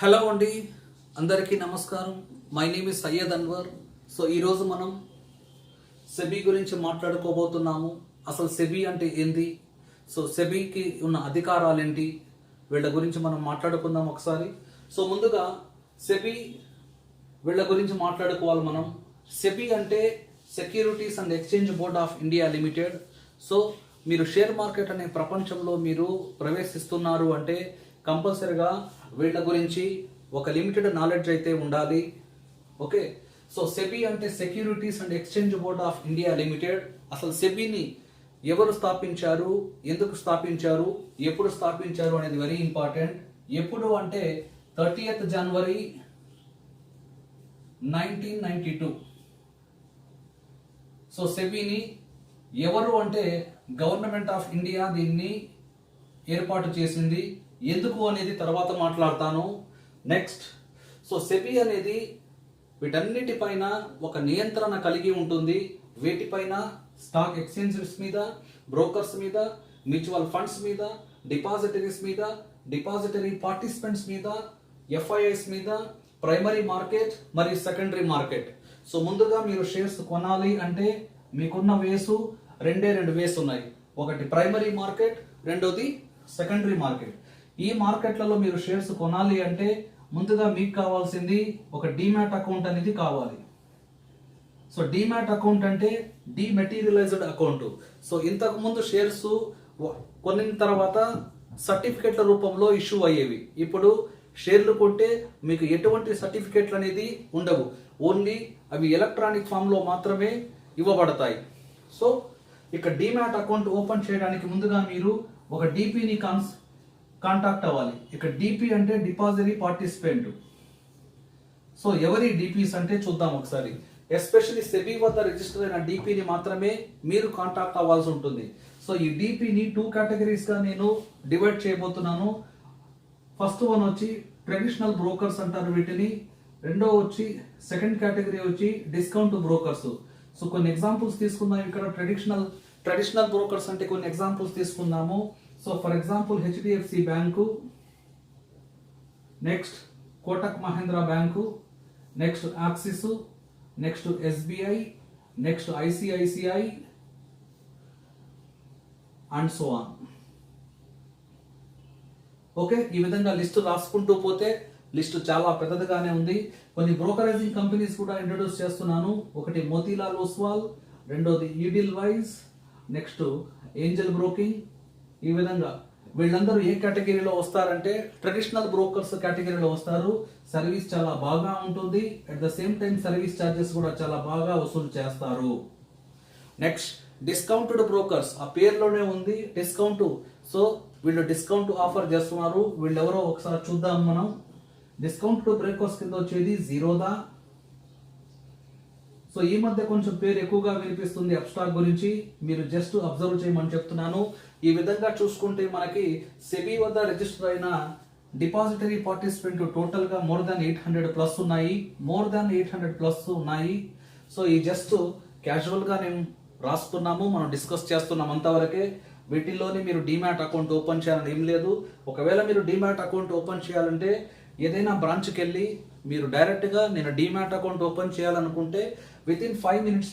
Hello అండి, అందరికీ నమస్కారం. My name is Syed Anwar. So ఈరోజు మనం సెబీ గురించి మాట్లాడుకోబోతున్నాము. అసలు సెబీ అంటే ఏంది, సో సెబీకి ఉన్న అధికారాలు ఏంటి, వీళ్ళ గురించి మనం మాట్లాడుకుందాం ఒకసారి. సో ముందుగా సెబీ వీళ్ళ గురించి మాట్లాడుకోవాలి మనం. సెబీ అంటే securities and exchange board of India limited. So మీరు షేర్ మార్కెట్ అనే ప్రపంచంలో మీరు ప్రవేశిస్తున్నారు అంటే కంపల్సరిగా వీళ్ళ గురించి ఒక లిమిటెడ్ నాలెడ్జ్ అయితే ఉండాలి. ఓకే, సో సెబీ అంటే securities and exchange board of India limited. అసలు సెబీని ఎవరు స్థాపించారు, ఎందుకు స్థాపించారు, ఎప్పుడు స్థాపించారు అనేది వెరీ ఇంపార్టెంట్. ఎప్పుడు అంటే 30th జనవరి 1992. సో సెబీని ఎవరు అంటే గవర్నమెంట్ ఆఫ్ ఇండియా దీన్ని ఏర్పాటు చేసింది. ఎందుకు అనేది తర్వాత మాట్లాడతాను. నెక్స్ట్, సో సెబీ అనేది వీటన్నిటిపైన ఒక నియంత్రణ కలిగి ఉంటుంది. వీటిపైన స్టాక్ ఎక్స్చేంజెస్ మీద, బ్రోకర్స్ మీద, మ్యూచువల్ ఫండ్స్ మీద, డిపాజిటరీస్ మీద, డిపాజిటరీ పార్టిసిపెంట్స్ మీద, ఎఫ్ఐఐస్ మీద, ప్రైమరీ మార్కెట్ మరియు సెకండరీ మార్కెట్. సో ముందుగా మీరు షేర్స్ కొనాలి అంటే మీకున్న వేసు రెండు వేస్ ఉన్నాయి. ఒకటి ప్రైమరీ మార్కెట్, రెండోది సెకండరీ మార్కెట్. ఈ మార్కెట్లలో మీరు షేర్స్ కొనాలి అంటే ముందుగా మీకు కావాల్సింది ఒక డీమ్యాట్ అకౌంట్ అనేది కావాలి. సో డీమ్యాట్ అకౌంట్ అంటే డిమెటీరియలైజ్డ్ అకౌంట్. సో ఇంతకు ముందు షేర్స్ కొన్న తర్వాత సర్టిఫికెట్ల రూపంలో ఇష్యూ అయ్యేవి. ఇప్పుడు షేర్లు కొంటే మీకు ఎటువంటి సర్టిఫికెట్లు అనేది ఉండవు. ఓన్లీ అవి ఎలక్ట్రానిక్ ఫామ్లో మాత్రమే ఇవ్వబడతాయి. సో ఇక డీమ్యాట్ అకౌంట్ ఓపెన్ చేయడానికి ముందుగా మీరు ఒక డిపిని కాంటాక్ట్ అవ్వాలి. ఇక డిపి అంటే డిపాజిటరీ పార్టిసిపెంట్. సో ఎవరి డిపిస్ అంటే చూద్దాం ఒకసారి. ఎస్పెషల్లీ సెబీ వద్ద రిజిస్టర్ అయిన డిపిని మాత్రమే మీరు కాంటాక్ట్ అవ్వాల్సి ఉంటుంది. సో ఈ డిపిని 2 కేటగిరీస్ గా నేను డివైడ్ చేయబోతున్నాను. ఫస్ట్ వన్ వచ్చి ట్రెడిషనల్ బ్రోకర్స్ అంటారు వీటిని. రెండో వచ్చి సెకండ్ కేటగిరీ వచ్చి డిస్కౌంట్ బ్రోకర్స్. సో కొన్ని ఎగ్జాంపుల్స్ తీసుకుందాం. ఇక్కడ ట్రెడిషనల్ బ్రోకర్స్ అంటే కొన్ని ఎగ్జాంపుల్స్ తీసుకుందాము. So for example HDFC bank, next Kotak Mahindra bank, next Axis, next SBI, next ICICI and so on. Okay, ఈ విధంగా లిస్టు రాసుకుంటూ పోతే లిస్టు చాలా పెద్దదిగానే ఉంది. కొన్ని బ్రోకరేజింగ్ కంపెనీస్ కూడా ఇంట్రొడ్యూస్ చేస్తున్నాను. ఒకటి మోతీలాల్ ఓస్వాల్, రెండోది ఈడిల్ వైజ్, నెక్స్ట్ ఏంజల్ బ్రోకింగ్. ఈ విధంగా వీళ్ళందరూ ఏ కేటగిరీలో వస్తారంటే ట్రెడిషనల్ బ్రోకర్స్ కేటగిరీలో వస్తారు. సర్వీస్ చాలా బాగా ఉంటుంది. At the same time service charges కూడా చాలా బాగా వసూలు చేస్తారు. నెక్స్ట్ డిస్కౌంటెడ్ బ్రోకర్స్, ఆ పేరులోనే ఉంది డిస్కౌంట్. సో వీళ్ళు డిస్కౌంట్ ఆఫర్ చేస్తున్నారు. వీళ్ళు ఎవరో ఒకసారి చూద్దాం మనం. డిస్కౌంటెడ్ బ్రోకర్స్ కింద వచ్చేది జీరోదా. సో ఈ మధ్య కొంచెం పేరు ఎక్కువగా వినిపిస్తుంది అప్స్టాక్ గురించి. మీరు జస్ట్ అబ్జర్వ్ చేయమని చెప్తున్నాను. ఈ విధంగా చూసుకుంటే మనకి సెబీ వద్ద రిజిస్టర్ అయిన డిపాజిటరీ పార్టిసిపెంట్ టోటల్ గా మోర్ దాన్ 800 ప్లస్ ఉన్నాయి. సో ఈ జస్ట్ క్యాజువల్ గా నేను రాస్తున్నాము, మనం డిస్కస్ చేస్తున్నాం అంతవరకే. వీటిల్లోనే మీరు డీమ్యాట్ అకౌంట్ ఓపెన్ చేయాలని ఏం లేదు. ఒకవేళ మీరు డీమ్యాట్ అకౌంట్ ఓపెన్ చేయాలంటే ఏదైనా బ్రాంచ్కి వెళ్ళి మీరు డైరెక్ట్గా నేను డీమ్యాట్ అకౌంట్ ఓపెన్ చేయాలనుకుంటే వితిన్ 5 minutes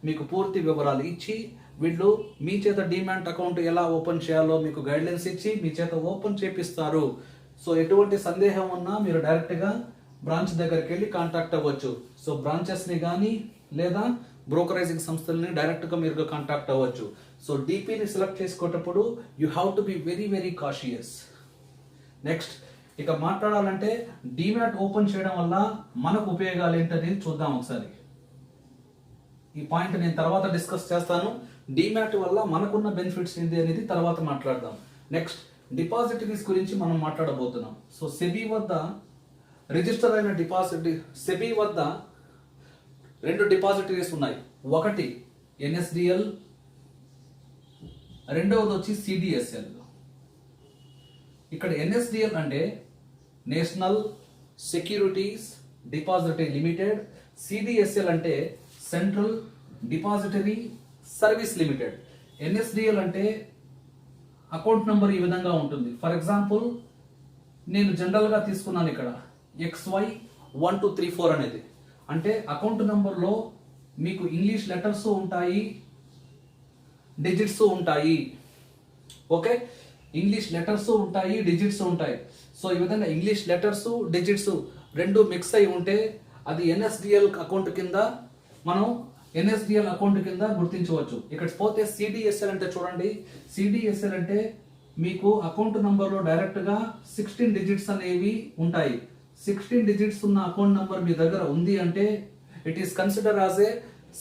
మీకు పూర్తి వివరాలు ఇచ్చి వీళ్ళు మీ చేత డీమ్యాట్ అకౌంట్ ఎలా ఓపెన్ చేయాలో మీకు గైడ్లైన్స్ ఇచ్చి మీ చేత ఓపెన్ చేపిస్తారు. సో ఎటువంటి సందేహం ఉన్నా మీరు డైరెక్ట్గా బ్రాంచ్ దగ్గరికి వెళ్ళి కాంటాక్ట్ అవ్వచ్చు. సో బ్రాంచెస్ని కానీ లేదా బ్రోకరేజింగ్ సంస్థలని డైరెక్ట్గా మీరు కాంటాక్ట్ అవ్వచ్చు. సో డిపిని సెలెక్ట్ చేసుకునేటప్పుడు you have to be very cautious. Next, ఇక మాట్లాడాలంటే డీమ్యాట్ ఓపెన్ చేయడం వల్ల మనకు ఉపయోగాలు ఏంటనేది చూద్దాం ఒకసారి. ఈ పాయింట్ నేను తర్వాత డిస్కస్ చేస్తాను. డీమ్యాట్ వల్ల మనకున్న బెనిఫిట్స్ ఏంటి అనేది తర్వాత మాట్లాడదాం. నెక్స్ట్, డిపాజిటరీస్ గురించి మనం మాట్లాడబోతున్నాం. సో సెబీ వద్ద రిజిస్టర్ అయిన సెబీ వద్ద 2 డిపాజిటరీస్ ఉన్నాయి. ఒకటి ఎన్ఎస్డిఎల్, రెండవది వచ్చి సిడిఎస్ఎల్. ఇక్కడ ఎన్ఎస్డిఎల్ అంటే national securities depository limited, CDSL అంటే central depository service limited. NSDL అంటే అకౌంట్ నంబర్ ఈ విధంగా ఉంటుంది. ఫర్ ఎగ్జాంపుల్ నేను జనరల్ గా తీసుకున్నాను ఇక్కడ XY1234 అనేది. అంటే అకౌంట్ నెంబర్లో మీకు ఇంగ్లీష్ లెటర్స్ ఉంటాయి, డిజిట్స్ ఉంటాయి. ఓకే, ఇంగ్లీష్ లెటర్స్ ఉంటాయి, డిజిట్స్ ఉంటాయి. సో ఈ విధంగా ఇంగ్లీష్ లెటర్స్ డిజిట్స్ రెండు మిక్స్ అయి ఉంటే అది ఎన్ఎస్డిఎల్ అకౌంట్ కింద మనం ఎన్ఎస్డిఎల్ అకౌంట్ కింద గుర్తించవచ్చు. ఇక్కడ పోతే సిడిఎస్ఎల్ అంటే చూడండి, సిడిఎస్ఎల్ అంటే మీకు అకౌంట్ నంబర్లో డైరెక్ట్గా 16 డిజిట్స్ అనేవి ఉంటాయి. 16 డిజిట్స్ ఉన్న అకౌంట్ నంబర్ మీ దగ్గర ఉంది అంటే it is consider as a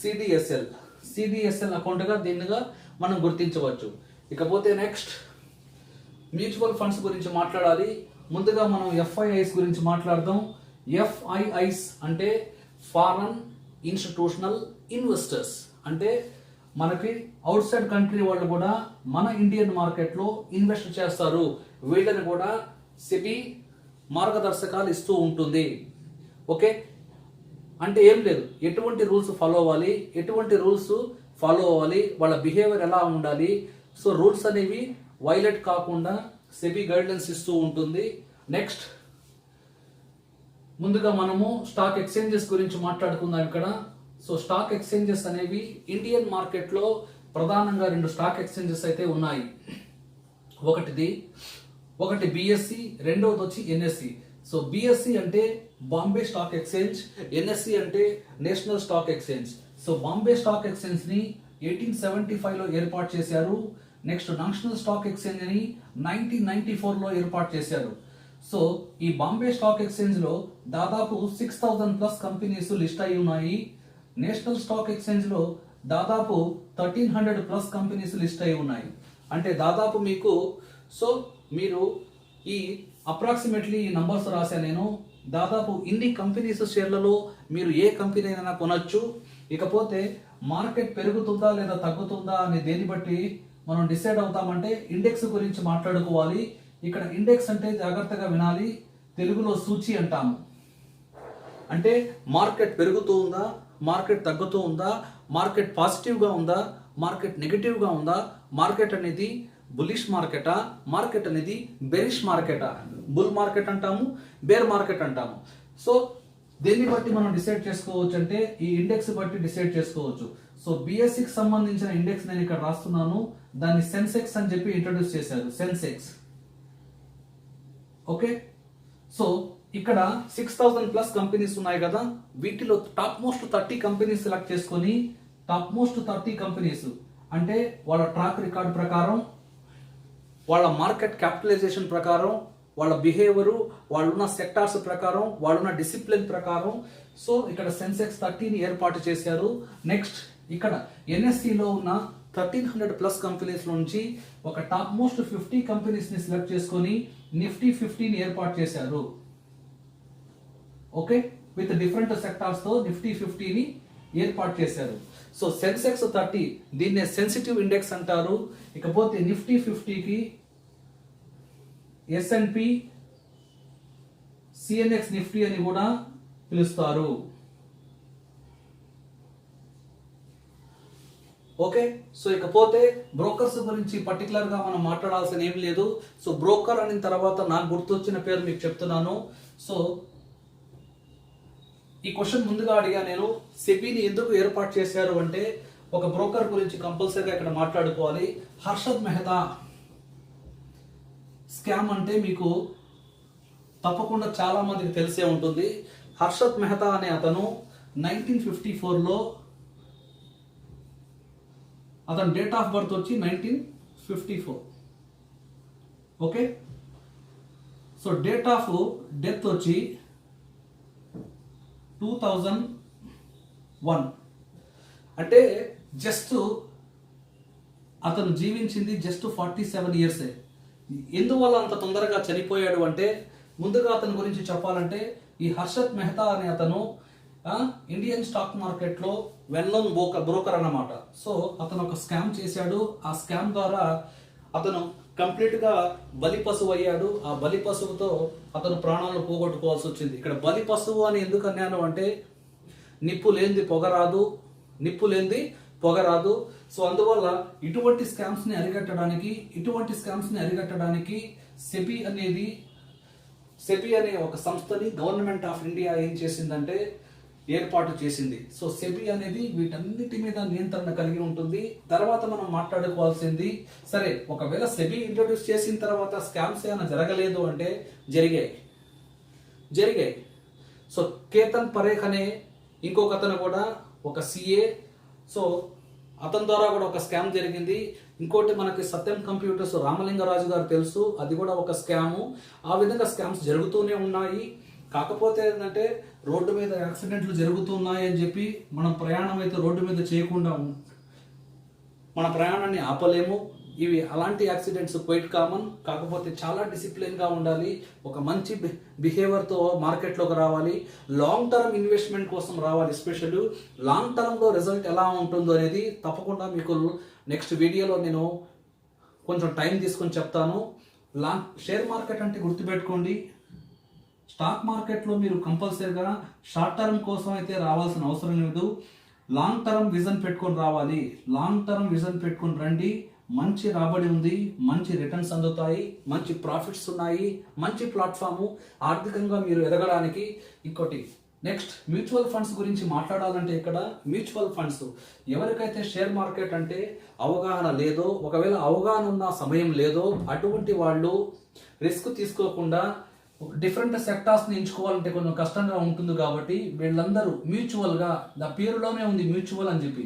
CDSL అకౌంట్గా దీనిగా మనం గుర్తించవచ్చు. ఇకపోతే నెక్స్ట్ మ్యూచువల్ ఫండ్స్ గురించి మాట్లాడాలి. ముందుగా మనం ఎఫ్ఐఐస్ గురించి మాట్లాడదాం. ఎఫ్ఐఐస్ అంటే ఫారెన్ ఇన్స్టిట్యూషనల్ ఇన్వెస్టర్స్. అంటే మనకి అవుట్ సైడ్ కంట్రీ వాళ్ళు కూడా మన ఇండియన్ మార్కెట్లో ఇన్వెస్ట్ చేస్తారు. వీళ్ళని కూడా సెబీ మార్గదర్శకాలు ఇస్తూ ఉంటుంది. ఓకే, అంటే ఏం లేదు, ఎటువంటి రూల్స్ ఫాలో అవ్వాలి, వాళ్ళ బిహేవియర్ ఎలా ఉండాలి. సో రూల్స్ అనేవి వైలేట్ కాకుండా సెబీ గైడ్లైన్స్ ఇస్తూ ఉంటుంది. నెక్స్ట్ ముందుగా మనము స్టాక్ ఎక్స్చేంజెస్ గురించి మాట్లాడుకుందాం ఇక్కడ. సో స్టాక్ ఎక్స్చేంజెస్ అనేవి ఇండియన్ మార్కెట్లో ప్రధానంగా 2 స్టాక్ ఎక్స్చేంజెస్ అయితే ఉన్నాయి. ఒకటి బిఎస్సి, రెండవది వచ్చి ఎన్ఎస్సి. సో బిఎస్సి అంటే బాంబే స్టాక్ ఎక్స్చేంజ్, ఎన్ఎస్సి అంటే national stock exchange. So Bombay stock exchange ని 1875లో ఏర్పాటు చేశారు. నెక్స్ట్ నేషనల్ స్టాక్ ఎక్స్చేంజ్ ని 1994లో ఏర్పాటు చేశారు. సో ఈ బాంబే స్టాక్ ఎక్స్చేంజ్ లో దాదాపు 6000+ కంపెనీస్ లిస్ట్ అయి ఉన్నాయి. నేషనల్ స్టాక్ ఎక్స్చేంజ్ లో దాదాపు 1300+ కంపెనీస్ లిస్ట్ అయి ఉన్నాయి. అంటే దాదాపు మీకు మీరు ఈ అప్రాక్సిమేట్లీ ఈ నంబర్స్ రాసా నేను. దాదాపు ఇన్ని కంపెనీస్ షేర్లలో మీరు ఏ కంపెనీ అయినా కొనొచ్చు. ఇకపోతే మార్కెట్ పెరుగుతుందా లేదా తగ్గుతుందా అనే దేన్ని బట్టి మనం డిసైడ్ అవుతామంటే ఇండెక్స్ గురించి మాట్లాడుకోవాలి. ఇక్కడ ఇండెక్స్ అంటే జాగ్రత్తగా వినాలి, తెలుగులో సూచి అంటాము. అంటే మార్కెట్ పెరుగుతూ ఉందా, మార్కెట్ తగ్గుతూ ఉందా, మార్కెట్ పాజిటివ్గా ఉందా, మార్కెట్ నెగిటివ్గా ఉందా, మార్కెట్ అనేది బులిష్ మార్కెటా, మార్కెట్ అనేది బెరిష్ మార్కెటా, బుల్ మార్కెట్ అంటాము, బేర్ మార్కెట్ అంటాము. సో దేన్ని బట్టి మనం డిసైడ్ చేసుకోవచ్చు అంటే ఈ ఇండెక్స్ బట్టి డిసైడ్ చేసుకోవచ్చు. సో బిఎస్సికి సంబంధించిన ఇండెక్స్ నేను ఇక్కడ రాస్తున్నాను. దాన్ని సెన్సెక్స్ అని చెప్పి ఇంట్రొడ్యూస్ చేశారు, సెన్సెక్స్. ఓకే, సో ఇక్కడ 6000+ కంపెనీస్ ఉన్నాయి కదా, వీటిలో టాప్ మోస్ట్ 30 కంపెనీస్ సెలెక్ట్ చేసుకొని టాప్ మోస్ట్ 30 కంపెనీస్ అంటే వాళ్ళ ట్రాక్ రికార్డ్ ప్రకారం, వాళ్ళ మార్కెట్ క్యాపిటలైజేషన్ ప్రకారం, వాళ్ళ బిహేవియరు, వాళ్ళున్న సెక్టార్స్ ప్రకారం, వాళ్ళున్న డిసిప్లిన్ ప్రకారం సో ఇక్కడ సెన్సెక్స్ 30ని ఏర్పాటు చేశారు. నెక్స్ట్ ఇక్కడ ఎన్ఎస్సిలో ఉన్న 1300+ కంపెనీస్ నుంచి ఒక టాప్ మోస్ట్ 50 కంపెనీస్ ని సెలెక్ట్ చేసుకొని నిఫ్టీ 50ని ఏర్పాటు చేశారు. ఓకే, విత్ డిఫరెంట్ సెక్టార్స్ తో నిఫ్టీ 50ని ఏర్పాటు చేశారు. సో సెన్సెక్స్ 30 దీన్నే సెన్సిటివ్ ఇండెక్స్ అంటారు. ఇకపోతే నిఫ్టీ 50కి S&P CNX నిఫ్టీ అని కూడా పిలుస్తారు. ఓకే, సో ఇకపోతే బ్రోకర్స్ గురించి పర్టికులర్ గా మనం మాట్లాడాల్సిన ఏం లేదు. సో బ్రోకర్ అనే తర్వాత నాకు గుర్తొచ్చిన పేరు మీకు చెప్తున్నాను. సో ఈ క్వశ్చన్ ముందుగా అడిగా నేను, సెబీని ఎందుకు ఏర్పాటు చేశారు అంటే ఒక బ్రోకర్ గురించి కంపల్సరీగా ఇక్కడ మాట్లాడుకోవాలి. హర్షద్ మెహతా స్కామ్ అంటే మీకు తప్పకుండా చాలా మందికి తెలిసే ఉంటుంది. హర్షద్ మెహతా అనే అతను 1954లో అతని డేట్ ఆఫ్ బర్త్ వచ్చి 1954. Okay, so date of death వచ్చి 2001. అంటే జస్ట్ అతను జీవించింది జస్ట్ 47 ఇయర్సే. ఎందువల్ల అంత తొందరగా చనిపోయాడు అంటే ముందుగా అతని గురించి చెప్పాలంటే ఈ హర్షద్ మెహతా అనే అతను ఇండియన్ స్టాక్ మార్కెట్లో వెల్ నోన్ బ్రోకర్ అన్నమాట. సో అతను ఒక స్కామ్ చేశాడు. ఆ స్కామ్ ద్వారా అతను కంప్లీట్ గా బలి పశువు అయ్యాడు. ఆ బలి పశువుతో అతను ప్రాణాలను పోగొట్టుకోవాల్సి వచ్చింది. ఇక్కడ బలి పశువు అని ఎందుకు అన్నాను అంటే నిప్పు లేనిది పొగ రాదు. సో అందువల్ల ఇటువంటి స్కామ్స్ ని అరికట్టడానికి సెబీ అనేది సెబీ అనే ఒక సంస్థని గవర్నమెంట్ ఆఫ్ ఇండియా ఏం చేసిందంటే ఏర్పాటు చేసింది. సో సెబీ అనేది వీటన్నిటి మీద నియంత్రణ కలిగి ఉంటుంది. తర్వాత మనం మాట్లాడుకోవాల్సింది, సరే ఒకవేళ సెబీ ఇంట్రొడ్యూస్ చేసిన తర్వాత స్కామ్స్ ఏమైనా జరగలేదు అంటే జరిగాయి. సో కేతన్ పరేఖ్ అనే ఇంకొక అతను కూడా ఒక సిఏ, సో అతని ద్వారా కూడా ఒక స్కామ్ జరిగింది. ఇంకోటి మనకి సత్యం కంప్యూటర్స్ రామలింగరాజు గారు తెలుసు, అది కూడా ఒక స్కాము. ఆ విధంగా స్కామ్స్ జరుగుతూనే ఉన్నాయి. కాకపోతే ఏంటంటే రోడ్డు మీద యాక్సిడెంట్లు జరుగుతున్నాయి అని చెప్పి మనం ప్రయాణం అయితే రోడ్డు మీద చేయకుండా మన ప్రయాణాన్ని ఆపలేము. ఇవి అలాంటి యాక్సిడెంట్స్ క్వైట్ కామన్. కాకపోతే చాలా డిసిప్లిన్గా ఉండాలి, ఒక మంచి బిహేవియర్తో మార్కెట్లోకి రావాలి, లాంగ్ టర్మ్ ఇన్వెస్ట్మెంట్ కోసం రావాలి. ఎస్పెషల్లీ లాంగ్ టర్మ్లో రిజల్ట్ ఎలా ఉంటుందో అనేది తప్పకుండా మీకు నెక్స్ట్ వీడియోలో నేను కొంచెం టైం తీసుకొని చెప్తాను. షేర్ మార్కెట్ అంటే గుర్తుపెట్టుకోండి, స్టాక్ మార్కెట్లో మీరు కంపల్సరీగా షార్ట్ టర్మ్ కోసం అయితే రావాల్సిన అవసరం లేదు, లాంగ్ టర్మ్ విజన్ పెట్టుకొని రావాలి. లాంగ్ టర్మ్ విజన్ పెట్టుకొని రండి, మంచి రాబడి ఉంది, మంచి రిటర్న్స్ అందుతాయి, మంచి ప్రాఫిట్స్ ఉన్నాయి, మంచి ప్లాట్ఫాము ఆర్థికంగా మీరు ఎదగడానికి. ఇంకోటి నెక్స్ట్ మ్యూచువల్ ఫండ్స్ గురించి మాట్లాడాలంటే ఇక్కడ మ్యూచువల్ ఫండ్స్ ఎవరికైతే షేర్ మార్కెట్ అంటే అవగాహన లేదో, ఒకవేళ అవగాహన ఉన్న సమయం లేదో అటువంటి వాళ్ళు రిస్క్ తీసుకోకుండా డిఫరెంట్ సెక్టార్స్ని ఎంచుకోవాలంటే కొంచెం కష్టంగా ఉంటుంది. కాబట్టి వీళ్ళందరూ మ్యూచువల్గా, పేరులోనే ఉంది మ్యూచువల్ అని చెప్పి,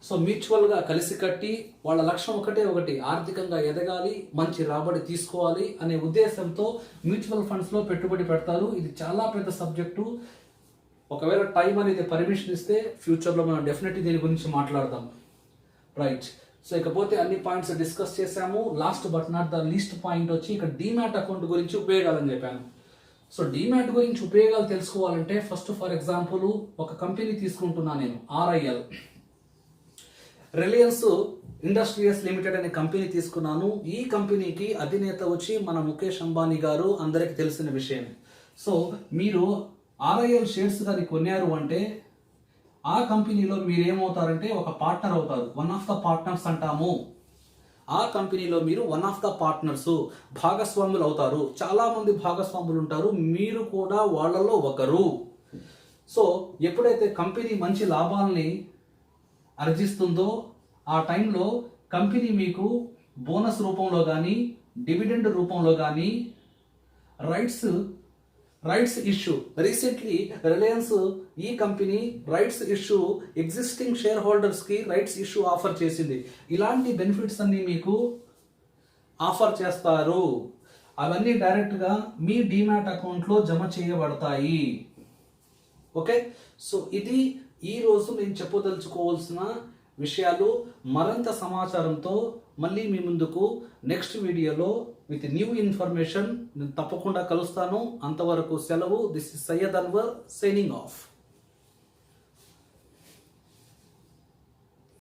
సో మ్యూచువల్గా కలిసి కట్టి వాళ్ళ లక్ష్యం ఒకటి ఆర్థికంగా ఎదగాలి, మంచి రాబడి తీసుకోవాలి అనే ఉద్దేశంతో మ్యూచువల్ ఫండ్స్లో పెట్టుబడి పెడతారు. ఇది చాలా పెద్ద సబ్జెక్టు. ఒకవేళ టైం అనేది పర్మిషన్ ఇస్తే ఫ్యూచర్లో మనం డెఫినెట్లీ దీని గురించి మాట్లాడదాం. రైట్. సో ఇకపోతే అన్ని పాయింట్స్ డిస్కస్ చేసాము. Last but not the least point వచ్చి ఇక్కడ డీమ్యాట్ అకౌంట్ గురించి ఉపయోగాలని చెప్పాను. సో డీమ్యాట్ గురించి ఉపయోగాలు తెలుసుకోవాలంటే ఫస్ట్ ఫర్ ఎగ్జాంపుల్ ఒక కంపెనీ తీసుకుంటున్నా నేను, RIL, రిలయన్స్ ఇండస్ట్రీస్ లిమిటెడ్ అనే కంపెనీ తీసుకున్నాను. ఈ కంపెనీకి అధినేత వచ్చి మన ముఖేష్ అంబానీ గారు, అందరికి తెలిసిన విషయం. సో మీరు RIL షేర్స్ కానీ కొన్నారు అంటే ఆ కంపెనీలో మీరు ఏమవుతారంటే ఒక పార్ట్నర్ అవుతారు, వన్ ఆఫ్ ద పార్ట్నర్స్ అంటాము. ఆ కంపెనీలో మీరు వన్ ఆఫ్ ద పార్ట్నర్స్, భాగస్వాములు అవుతారు. చాలామంది భాగస్వాములు ఉంటారు, మీరు కూడా వాళ్ళలో ఒకరు. సో ఎప్పుడైతే కంపెనీ మంచి లాభాలని ఆర్జిస్తుందో ఆ టైంలో కంపెనీ మీకు బోనస్ రూపంలో కానీ డివిడెండ్ రూపంలో కానీ రైట్స్ ఇష్యూ, రీసెంట్లీ రిలయన్స్ ఈ company rights issue existing share హోల్డర్స్కి రైట్స్ ఇష్యూ ఆఫర్ చేసింది. ఇలాంటి బెనిఫిట్స్ అన్ని మీకు ఆఫర్ చేస్తారు. అవన్నీ డైరెక్ట్గా మీ డీమ్యాట్ అకౌంట్లో జమ చేయబడతాయి. ఓకే, సో ఇది ఈరోజు నేను చెప్పదలుచుకోవాల్సిన విషయాలు. మరింత సమాచారంతో మళ్ళీ మీ ముందుకు నెక్స్ట్ వీడియోలో విత్ న్యూ ఇన్ఫర్మేషన్ నేను తప్పకుండా కలుస్తాను. అంతవరకు సెలవు. This is Syed Anwar signing off.